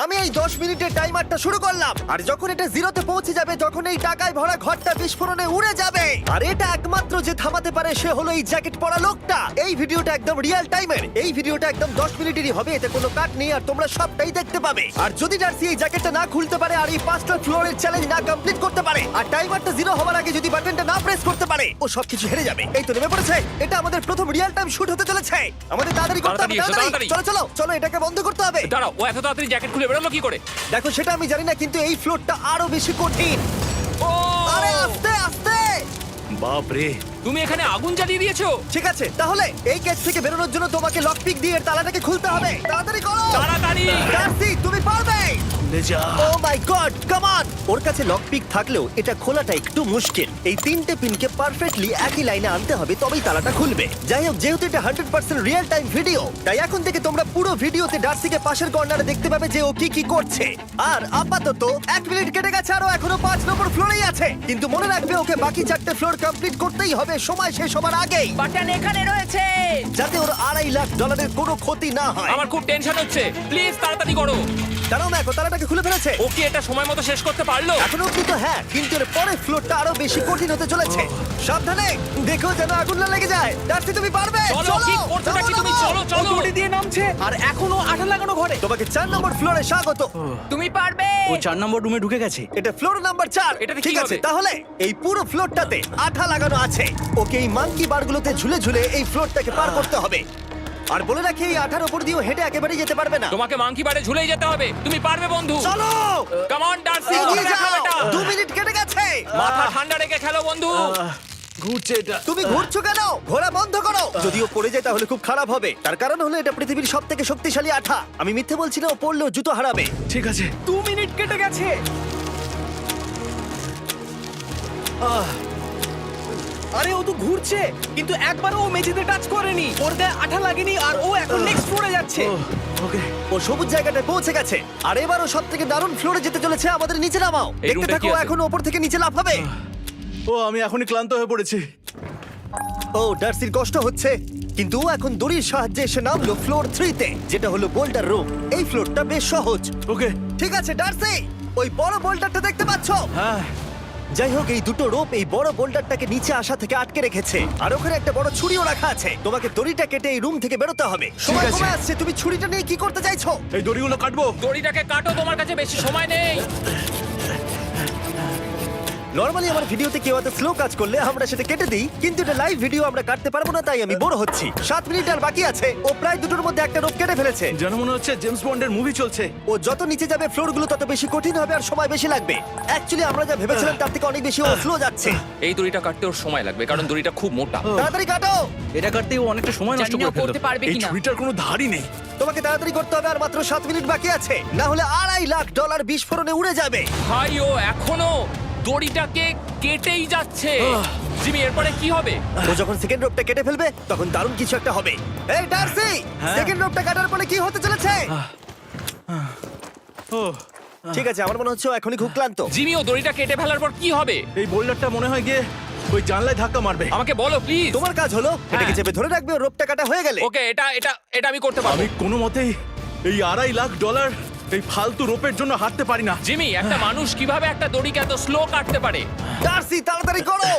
আমি এই 10 মিনিটের টাইমারটা শুরু করলাম, আর যখন এটা জিরোতে পৌঁছে যাবে, তখন এই টাকায় ভরা ঘরটা বিস্ফোরণে উড়ে যাবে। আর এটা একমাত্র যে থামাতে পারে সে হলো এই জ্যাকেট পরা লোকটা। এই ভিডিওটা একদম রিয়েল টাইমের, এই ভিডিওটা একদম 10 মিনিটেরই হবে, এতে কোনো কাট নেই, আর তোমরা সবটাই দেখতে পাবে। আর যদি ডার্সি এই জ্যাকেটটা না খুলতে পারে, আর এই 5টা ফ্লোরের চ্যালেঞ্জ না কমপ্লিট করতে পারে, আর টাইমারটা জিরো হওয়ার আগে যদি বাটনটা না প্রেস করতে পারে, ও সবকিছু হেরে যাবে। এই তো নেমে পড়েছে, এটা আমাদের প্রথম রিয়েল টাইম শুট হতে চলেছে। আমাদের তাড়াতাড়ি করতে হবে, তাড়াতাড়ি। চলো চলো চলো, এটাকে বন্ধ করতে হবে। দাঁড়াও, ও এত তাড়াতাড়ি জ্যাকেট খুলে বেরোলো কি করে? দেখো সেটা আমি জানি না, কিন্তু এই ফ্লোরটা আরো বেশি কঠিন। ও আরে আস্তে আস্তে। বাপ রে, তুমি এখানে আগুন জ্বালিয়ে দিয়েছো। ঠিক আছে, তাহলে এই কেস থেকে বেরোনোর জন্য তোমাকে লক পিক দিয়ে এর তালাটাকে খুলতে হবে। তাড়াতাড়ি করো, তাড়াতাড়ি। ডার্সি তুমি পারবে। লে যা। ও মাই গড, কাম অন। ওর কাছে লক পিক থাকলেও এটা খোলাটা একটু মুশকিল। এই 3টে পিনকে পারফেক্টলি একই লাইনে আনতে হবে, তবেই তালাটা খুলবে। যাই হোক, যেহেতু এটা 100% রিয়েল টাইম ভিডিও, তাই এখন থেকে তোমরা পুরো ভিডিওতে ডার্সিকে পাশের কর্নারে দেখতে পাবে যে ও কি কি করছে। আর আপাতত 1 মিনিট কেটে গেছে, আরো এখনো 5 নম্বর ফ্লোরেই আছে। কিন্তু মনে রাখবে, ওকে বাকি 4টে ফ্লোর কমপ্লিট করতেই হবে সময় শেষ হবার আগেই, বাটন এখানে রয়েছে। যাতে ওর $2.5 লাখ কোনো ক্ষতি না হয়। আমার খুব টেনশন হচ্ছে, প্লিজ তাড়াতাড়ি করো। দাঁড়াও, দেখো তালাটাকে খুলে ফেলেছে। ও কি এটা সময় মতো শেষ করতে পারলো? এখনো অব্দি তো হ্যাঁ, কিন্তু এর পরের ফ্লোরটা আরো বেশি কঠিন হতে চলেছে। সাবধানে, দেখো যেন আগুন না লেগে যায়। ডার্সি তুমি পারবে। চলো, কি করছো নাকি তুমি? চলো চলো। দড়ি দিয়ে নামছে আর এখনো আঠা লাগানো ঘরে। তোমাকে 4 নম্বর ফ্লোরে স্বাগত। তুমি পারবে। ও 4 নম্বর রুমে ঢুকে গেছে। এটা ফ্লোর নাম্বার 4। এটাতে ঠিক কি আছে, হবে? তাহলে এই পুরো ফ্লোরটাতে আঠা লাগানো আছে। ওকে এই মাঙ্কি বারগুলোতে ঝুলে ঝুলে এই ফ্লোরটাকে পার করতে হবে। আর বলে রাখি, এই আঠার উপর দিয়েও হেঁটে একেবারেই যেতে পারবে না। তোমাকে মাংকি বারে ঝুলেই যেতে হবে। তুমি পারবে বন্ধু। চলো, কাম অন ডার্সি, এগিয়ে দেখো যাও। এটা। 2 মিনিট কেটে গেছে। মাথা ঠান্ডা রেখে খেলো বন্ধু। ঘুরছে এটা। তুমি ঘুরছো কেন? ঘোরা বন্ধ করো। যদিও পড়ে যায় তাহলে খুব খারাপ হবে। তার কারণ হলো এটা পৃথিবীর সবথেকে শক্তিশালী আঠা। আমি মিথ্যে বলছি না, ও পড়লেও জুতো হারাবে। ঠিক আছে। 2 মিনিট কেটে গেছে। আরে ও তো ঘুরছে, কিন্তু একবারও ও মেঝেতে টাচ করেনি। ওর গায়ে আঠা লাগেনি, আর ও এখন নেক্সট ফ্লোরে যাচ্ছে। ওকে। ও সবুজ জায়গাটায় পৌঁছে গেছে, আর এবারও সব থেকে দারুণ ফ্লোরে যেতে চলেছে। আমাদের নিচে নামাও। এই দেখতে রুমটা থাকো, কি আছে? এখন ওপর থেকে নিচে লাফাবে। ও আমি এখনই ক্লান্ত হয়ে পড়েছি। ও ডার্সির কষ্ট হচ্ছে, কিন্তু ও এখন দড়ির সাহায্যে এসে নামলো ফ্লোর 3-তে, যেটা হলো বোল্টার রুম। এই ফ্লোরটা বেশ সহজ। ওকে। ঠিক আছে ডার্সি, ওই বড় বোল্টারটা দেখতে পাচ্ছো? হ্যাঁ। যাই হোক, এই দুটো রোপ এই বড় বোল্ডারটাকে নিচে আসা থেকে আটকে রেখেছে, আর ওখানে একটা বড় ছুরিও রাখা আছে। তোমাকে দড়িটা কেটে এই রুম থেকে বেরোতে হবে। সময় আছে। কমে আসছে, তুমি ছুরিটা নিয়ে কি করতে চাইছো? এই দড়িগুলো কাটবো। দড়িটাকে কাটো, তোমার কাছে বেশি সময় নেই। নরমালি আমার ভিডিওতে কেউ এত স্লো কাজ করলে আমরা সেটা কেটে দিই, কিন্তু এটা লাইভ ভিডিও, আমরা কাটতে পারবো না, তাই আমি বোর হচ্ছি। 7 মিনিট আর বাকি আছে। ও প্রায় দুটোর মধ্যে একটা রোপ কেটে ফেলেছে। যেন মনে হচ্ছে জেমস বন্ডের মুভি চলছে। ও যত নিচে যাবে ফ্লোরগুলো তত বেশি কঠিন হবে, আর সময় বেশি লাগবে। অ্যাকচুয়ালি আমরা যা ভেবেছিলাম তার থেকে অনেক বেশি ও স্লো যাচ্ছে। এই দড়িটা কাটতে ওর সময় লাগবে, কারণ দড়িটা খুব মোটা। তাড়াতাড়ি কাটো। এটা কাটতে ও অনেকটা সময় নষ্ট জানি না করে ফেললো। করতে পারবে এই কিনা। ছুরিটার কোনো ধারই নেই। তোমাকে তাড়াতাড়ি করতে হবে, আর মাত্র 7 মিনিট বাকি আছে, না হলে $2.5 লাখ বিস্ফোরণে উড়ে যাবে। ভাই, ও এখনো দড়িটাকে কেটেই যাচ্ছে। জিমি, এরপরে কি হবে? ও যখন সেকেন্ড রোপটা কেটে ফেলবে, তখন দারুণ কিছু একটা হবে। এই ডার্সি, হ্যাঁ? সেকেন্ড রোপটা কাটার পরে কি হতে চলেছে? ও ঠিক আছে, আমার মনে হচ্ছে ও এখনই খুব ক্লান্ত। জিমি, ও দড়িটা কেটে ফেলার পর কি হবে? এই বোল্ডারটা মনে হয় গিয়ে ওই জানলায় ধাক্কা মারবে। আমাকে বলো প্লিজ। তোমার কাজ হলো এটাকে চেপে ধরে রাখবে, ও রোপটা কাটা হয়ে গেলে। ওকে, এটা এটা এটা আমি করতে পারবো। আমি কোনো মতেই এই $2.5 লাখ এই ফালতু রোপের জন্য হাঁটতে পারি না। জিমি, একটা মানুষ কিভাবে একটা দড়িকে এত স্লো কাটতে পারে? ডার্সি তাড়াতাড়ি করো।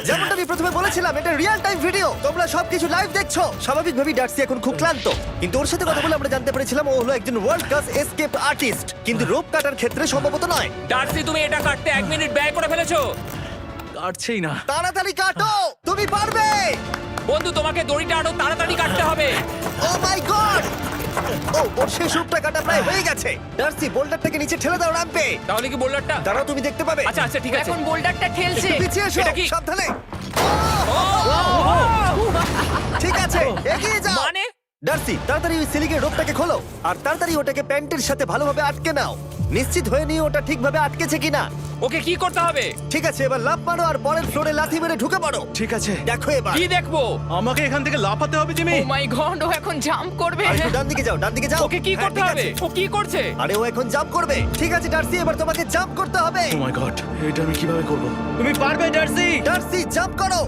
যেমনটা আমি প্রথমে বলেছিলাম, এটা রিয়েল টাইম ভিডিও, তোমরা সবকিছু লাইভ দেখছো। স্বাভাবিকভাবেই ডার্সি এখন খুব ক্লান্ত, কিন্তু ওর সাথে কথা বলে আমরা জানতে পেরেছিলাম ও হলো একজন ওয়ার্ল্ড ক্লাস এসকেপ আর্টিস্ট, কিন্তু রোপ কাটার ক্ষেত্রে সম্ভবত নয়। ডার্সি, তুমি এটা কাটতে 1 মিনিট ব্যয় করে ফেলেছো। কাটছেই না। তাড়াতাড়ি কাটো, তুমি পারবে। বন্ধু, তোমাকে দড়িটা আরো তাড়াতাড়ি কাটতে হবে। ও মাই গড! ও ওর শেষ রূপটা কাটা প্রায় হয়ে গেছে। ডার্সি, বোল্ডারটাকে নিচে ঠেলে দাও রাম্পে। তাহলে কি বোল্ডারটা? দাঁড়াও, তুমি দেখতে পাবে। আচ্ছা আচ্ছা, ঠিক আছে। এখন বোল্ডারটা ঠেলছে। একটু পিছিয়ে এসো, এটা কি? সাবধানে। ও, ঠিক আছে, এগিয়ে যাও। মানে? ডার্সি, তাড়াতাড়ি ওই সিলিংয়ের রোপটাকে খোলো, আর তাড়াতাড়ি ওটাকে প্যান্টের সাথে ভালোভাবে আটকে নাও। নিশ্চিত হয়ে নিও ওটা ঠিকভাবে আটকেছে কিনা। ওকে কি করতে হবে? ঠিক আছে, এবার লাফ মারো আর পরের ফ্লোরে লাথি মেরে ঢুকে পড়ো। ঠিক আছে। দেখো এবার। কি দেখবো? আমাকে এখান থেকে লাফাতে হবে জিমি। ও মাই গড, ও এখন জাম্প করবে। আর একটু ডান দিকে যাও, ডান দিকে যাও। ওকে কি হ্যাঁ, করতে ঠিক হবে? আছে। ও কি করছে? আরে ও এখন জাম্প করবে। ঠিক আছে ডার্সি, এবার তোমাকে জাম্প করতে হবে। ও মাই গড, এটা আমি কিভাবে করব? তুমি পারবে ডার্সি। ডার্সি, জাম্প করো।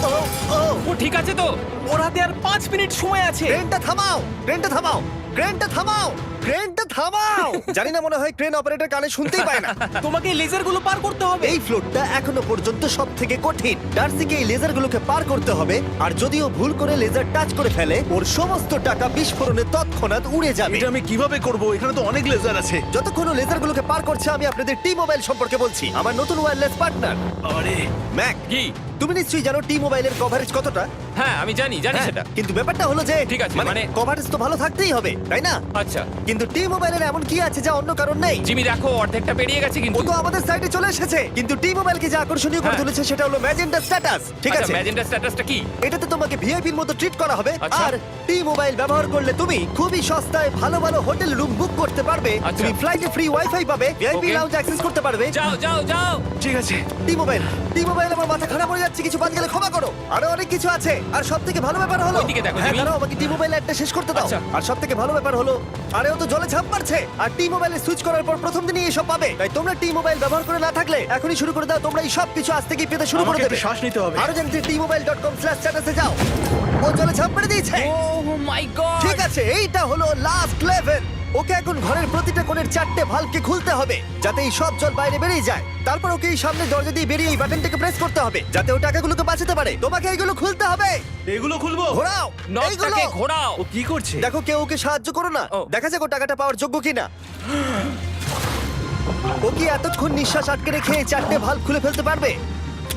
ও ও ও ঠিক আছে তো? ওর হাতে আর 5 মিনিট সময় আছে। ক্রেনটা থামাও, ক্রেনটা থামাও, ক্রেনটা থামাও, ক্রেনটা থামাও। জানি না, মনে হয় ক্রেন অপারেটর কানে শুনতেই পায় না। তোমাকে এই লেজারগুলো পার করতে হবে। এই ফ্লোরটা এখনো পর্যন্ত সব থেকে কঠিন। ডার্সিকে এই লেজারগুলোকে পার করতে হবে, আর যদিও ভুল করে লেজার টাচ করে ফেলে, ওর সমস্ত টাকা বিস্ফোরণে তৎক্ষণাৎ উড়ে যাবে। এটা আমি কিভাবে করব? এখানে তো অনেক লেজার আছে। যতক্ষণ ও লেজারগুলোকে পার করছে, আমি আপনাদের টি মোবাইল সম্পর্কে বলছি, আমার নতুন ওয়্যারলেস পার্টনার। আরে ম্যাক, কি? তুমি নিশ্চয়ই জানো টি মোবাইলের কভারেজ কতটা? হ্যাঁ আমি জানি হ্যাঁ, সেটা। কিন্তু ব্যাপারটা হলো যে ঠিক আছে, মানে মানে কভারেজ তো ভালো থাকতেই হবে, তাই না? আচ্ছা কিন্তু টি মোবাইলের এমন কি আছে যা অন্য কারণ নেই? জিমি দেখো অর্ধেকটা পেরিয়ে গেছে ও কিন্তু। তো আমাদের সাইডে চলে এসেছে, কিন্তু টি মোবাইলকে যে আকর্ষণীয় করে হ্যাঁ। তুলেছে সেটা হলো ম্যাজেন্টা স্ট্যাটাস। ঠিক আছে, ম্যাজেন্টা স্ট্যাটাসটা কি? এটাতে তোমাকে ভিআইপির মতো ট্রিট করা হবে। আচ্ছা। আর টি মোবাইল ব্যবহার করলে তুমি খুবই সস্তায় ভালো ভালো হোটেল রুম বুক করতে পারবে। আচ্ছা। তুমি ফ্লাইটে ফ্রি ওয়াইফাই পাবে, ভিআইপি Okay. লাউঞ্জ অ্যাক্সেস করতে পারবে। যাও যাও যাও। ঠিক আছে। টি মোবাইল, টি মোবাইল, আমার মাথা খারাপ হয়ে যাচ্ছে, কিছু বাদ গেলে ক্ষমা করো। আরো অনেক কিছু আছে, আর সবথেকে ভালো ব্যাপার হলো, ওইদিকে দেখো, হ্যাঁ জিমি। দাঁড়াও, আমাকে টি মোবাইল একটা শেষ করতে দাও। আচ্ছা। আর সবথেকে ভালো ব্যাপার হলো, আরে ও তো জলে ঝাঁপ মারছে, আর টি মোবাইলে সুইচ করার পর প্রথম দিনই এসব পাবে। তাই তোমরা টি মোবাইল ব্যবহার করে না থাকলে এখনই শুরু করে দাও। তোমরা এই সব কিছু আজ থেকেই পেতে শুরু করে আমাকে দেবে। একটু শ্বাস নিতে হবে। আরো জানতে tmobile.com/status এ যাও। ও জলে ঝাঁপ মেরে দিয়েছে। ও মাই গড। ঠিক আছে, এইটা হলো লাস্ট লেভেল। ওকে এখন ঘরের প্রতিটা কোণের 4টে ভালভকে খুলতে হবে, যাতে এই সব জল বাইরে বেরিয়ে যায়। তারপর ওকে এই সামনে দরজা দিয়ে বেরিয়ে এই বাটনটাকে প্রেস করতে হবে, যাতে ও টাকাগুলোকে বাঁচাতে পারে। তোমাকে এইগুলো খুলতে হবে। এগুলো খুলবো? ঘোরাও এইগুলো। নটটাকে ঘোরাও। ও কি করছে? দেখো, কেউ ওকে সাহায্য করো না। ও। দেখা যাক ও টাকাটা পাওয়ার যোগ্য কিনা। ও কি এতক্ষণ নিঃশ্বাস আটকে রেখে এই 4টে ভালভ খুলে ফেলতে পারবে,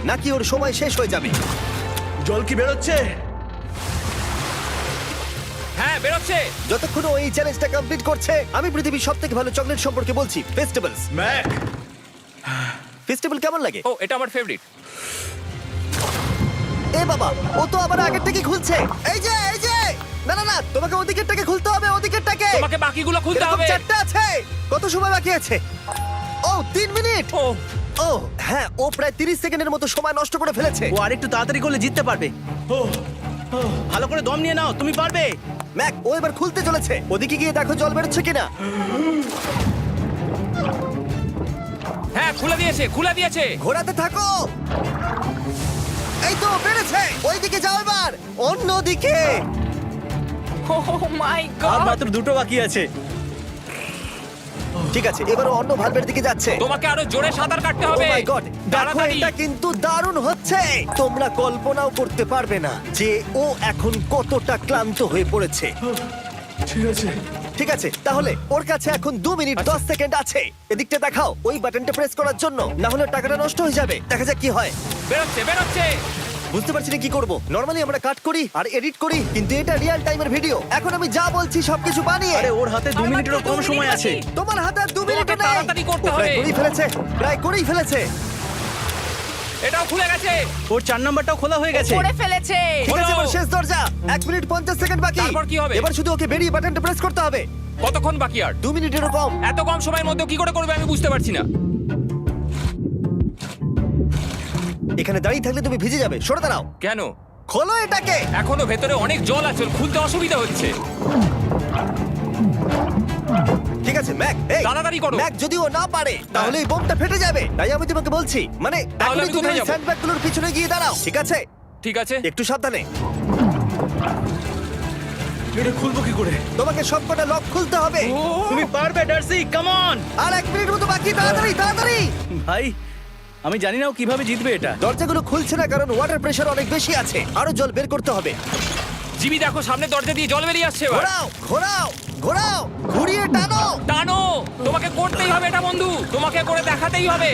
নাকি ওর সময় শেষ হয়ে যাবে? জল কি বেরোচ্ছে? হ্যাঁ বেরোচ্ছে। যতক্ষণ ও এই চ্যালেঞ্জটা কমপ্লিট করছে, আমি পৃথিবীর সবথেকে ভালো চকলেট সম্পর্কে বলছি, ফেস্টিভ্যালস। ম্যাক, ফেস্টিভ্যাল কেমন লাগে? ও এটা আমার ফেভারিট। এ বাবা, ও তো আবার আগেরটাকে খুলছে। এই যে, এই যে, না না না, তোমাকে ওদিকেরটাকে খুলতে হবে, ওদিকেরটাকে। তোমাকে বাকিগুলো খুলতে এরকম হবে। 4টা আছে। কত সময় বাকি আছে? ও 3 মিনিট। ও ও হ্যাঁ, ও প্রায় 30 সেকেন্ডের মতো সময় নষ্ট করে ফেলেছে। ও আরেকটু তাড়াতাড়ি করলে জিততে পারবে। ভালো করে দম নিয়ে নাও, তুমি পারবে। ম্যাক, ও এবার খুলতে চলেছে। ওদিকে গিয়ে দেখো জল বেরোচ্ছে কিনা। হ্যাঁ খুলে দিয়েছে, খুলে দিয়েছে। ঘোরাতে থাকো। এই তো বেড়েছে। ওইদিকে যাও এবার, অন্যদিকে। ও মাই আর গড। মাত্র 2টো বাকি আছে। ঠিক আছে, এবার ও অন্য ভালভের দিকে যাচ্ছে। তোমাকে আরো জোরে সাঁতার কাটতে ও হবে। মাই গড, দেখো তাড়াতাড়ি। এটা কিন্তু দারুণ হচ্ছে। তোমরা কল্পনাও করতে পারবে না যে ও এখন কতটা ক্লান্ত হয়ে পড়েছে। ঠিক আছে। ঠিক আছে, তাহলে ওর কাছে এখন 2 মিনিট 10 সেকেন্ড আছে। এদিকটা দেখাও, ওই বাটনটা প্রেস করার জন্য, না হলে টাকাটা নষ্ট হয়ে যাবে। দেখা যাক কি হয়। বেরোচ্ছে বেরোচ্ছে। বুঝতে পারছি না কি করব। নরমালি আমরা কাট করি আর এডিট করি, কিন্তু এটা রিয়েল টাইমের ভিডিও। এখন আমি যা বলছি সবকিছু বানিয়ে। আরে ওর হাতে 2 আর মিনিটেরও মাত্র কম 2 সময় মিনিট আছে। বাকি। তোমার হাতে আর 2 মিনিট তোমাকে নেই। তাড়াতাড়ি করতে ও প্রায় হবে। করেই ফেলেছে, প্রায় করেই ফেলেছে। এটাও খুলে গেছে। ওর 4 নাম্বারটাও খোলা হয়ে গেছে। করে ফেলেছে। ঠিক আছে, হলো। এবার শেষ দরজা। 1 মিনিট 50 সেকেন্ড বাকি। তারপর কি হবে? এবার শুধু ওকে বেরিয়ে বাটনটা প্রেস করতে হবে। কতক্ষণ বাকি আর? 2 মিনিটেরও কম। এত কম সময়ের মধ্যে কি করে করবে আমি বুঝতে পারছি না। এখানে দাঁড়িয়ে থাকলে তুমি ভিজে যাবে, সরে দাঁড়াও। কেন? খোলো এটাকে। এখনো ভেতরে অনেক জল আছে, ওর খুলতে অসুবিধা হচ্ছে। ঠিক আছে ম্যাক, এই তাড়াতাড়ি করো। ম্যাক, যদি ও না পারে তাহলে এই বোমটা ফেটে যাবে। তাই আমি তোমাকে বলছি, মানে তাহলে এখনই আমি তুমি কোথায় ওই যাবো? স্যান্ডব্যাগগুলোর পিছনে গিয়ে দাঁড়াও। ঠিক আছে, ঠিক আছে। একটু সাবধানে। এটা খুলবো কি করে? তোমাকে সবকটা লক খুলতে হবে। তুমি পারবে ডার্সি, কাম অন। আর 1 মিনিট মতো বাকি, তাড়াতাড়ি তাড়াতাড়ি। ভাই আমি জানি না ও কিভাবে জিতবে এটা। দরজাগুলো খুলছে না কারণ ওয়াটার প্রেশার অনেক বেশি আছে। আরো জল বের করতে হবে। জিমি দেখো সামনে দরজা দিয়ে জল বেরিয়ে আসছে এবার। ঘোরাও ঘোরাও ঘোরাও, ঘুরিয়ে টানো। টানো। তোমাকে করতেই হবে এটা বন্ধু, তোমাকে করে দেখাতেই হবে।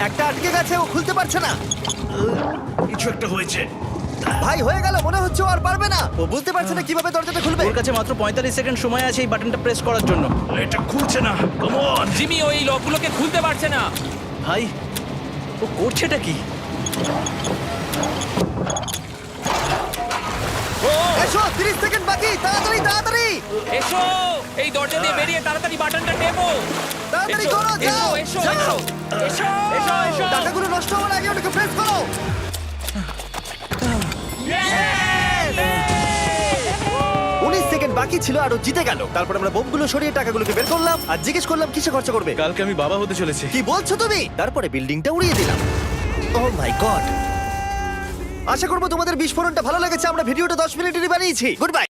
একটা আটকে গেছে, ও খুলতে পারছে না। কিছু একটা হয়েছে। ভাই হয়ে গেল, মনে হচ্ছে ও আর পারবে না। ও বুঝতে পারছে না কিভাবে দরজাটা খুলবে। ওর কাছে মাত্র 45 সেকেন্ড সময় আছে এই বাটনটা প্রেস করার জন্য। এটা খুলছে না। Come on. জিমি ওই লকগুলোকে খুলতে পারছে না। ভাই ও করছেটা কি? ও এসো, 30 সেকেন্ড বাকি, তাড়াতাড়ি তাড়াতাড়ি। এসো, এই দরজা দিয়ে বেরিয়ে তাড়াতাড়ি বাটনটা টেপো। তাড়াতাড়ি এসো, করো, যাও এসো, এসো, যাও। এসো, এসো, এসো। টাকাগুলো নষ্ট হওয়ার আগে ওটাকে প্রেস করো। 19 সেকেন্ড বাকি ছিল আর ও জিতে গেল। তারপর আমরা বোমগুলো সরিয়ে টাকাগুলোকে বের করলাম আর জিজ্ঞেস করলাম কিসে খরচা করবে। কালকে আমি বাবা হতে চলেছি। কি বলছো তুমি? তারপরে বিল্ডিংটা উড়িয়ে দিলাম। ও মাই গড, আশা করবো তোমাদের বিস্ফোরণটা ভালো লেগেছে। আমরা ভিডিওটা 10 মিনিটেরই বানিয়েছি। Good bye.